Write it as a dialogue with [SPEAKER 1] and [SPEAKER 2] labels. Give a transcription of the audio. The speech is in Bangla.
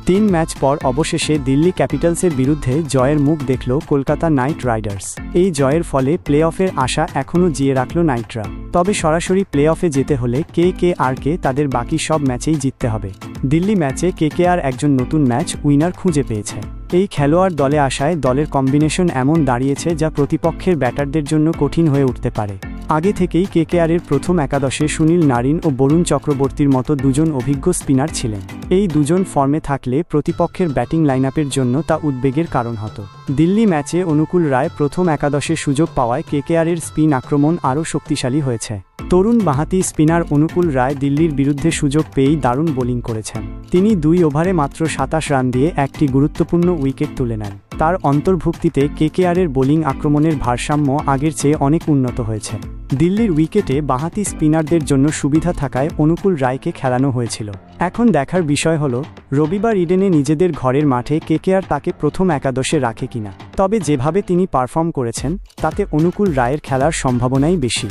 [SPEAKER 1] 3 ম্যাচ পর অবশেষে দিল্লি ক্যাপিটালসের বিরুদ্ধে জয়ের মুখ দেখল কলকাতা নাইট রাইডার্স। এই জয়ের ফলে প্লে অফের আশা এখনও জিয়ে রাখল নাইটরা। তবে সরাসরি প্লে অফে যেতে হলে কেকেআরকে তাদের বাকি সব ম্যাচেই জিততে হবে। দিল্লি ম্যাচে কেকেআর একজন নতুন ম্যাচ উইনার খুঁজে পেয়েছে। এই খেলোয়াড় দলে আসায় দলের কম্বিনেশন এমন দাঁড়িয়েছে যা প্রতিপক্ষের ব্যাটারদের জন্য কঠিন হয়ে উঠতে পারে। আগে থেকেই কেকেআরের প্রথম একাদশে সুনীল নারিন ও বরুণ চক্রবর্তীর মতো দুজন অভিজ্ঞ স্পিনার ছিলেন। এই দুজন ফর্মে থাকলে প্রতিপক্ষের ব্যাটিং লাইনআপের জন্য তা উদ্বেগের কারণ হতো। দিল্লি ম্যাচে অনুকূল রায় প্রথম একাদশে সুযোগ পাওয়ায় কেকেআরের স্পিন আক্রমণ আরও শক্তিশালী হয়েছে। তরুণ বাঁহাতি স্পিনার অনুকূল রায় দিল্লির বিরুদ্ধে সুযোগ পেয়েই দারুণ বোলিং করেছেন। তিনি 2 ওভারে মাত্র 27 রান দিয়ে একটি গুরুত্বপূর্ণ উইকেট তুলে নেন। তার অন্তর্ভুক্তিতে কেকেআরের বোলিং আক্রমণের ভারসাম্য আগের চেয়ে অনেক উন্নত হয়েছে। দিল্লির উইকেটে বাঁহাতি স্পিনারদের জন্য সুবিধা থাকায় অনুকূল রায়কে খেলানো হয়েছিল। এখন দেখার বিষয় হল রবিবার ইডেনে নিজেদের ঘরের মাঠে কেকেআর তাকে প্রথম একাদশে রাখে কিনা। তবে যেভাবে তিনি পারফর্ম করেছেন তাতে অনুকূল রায়ের খেলার সম্ভাবনাই বেশি।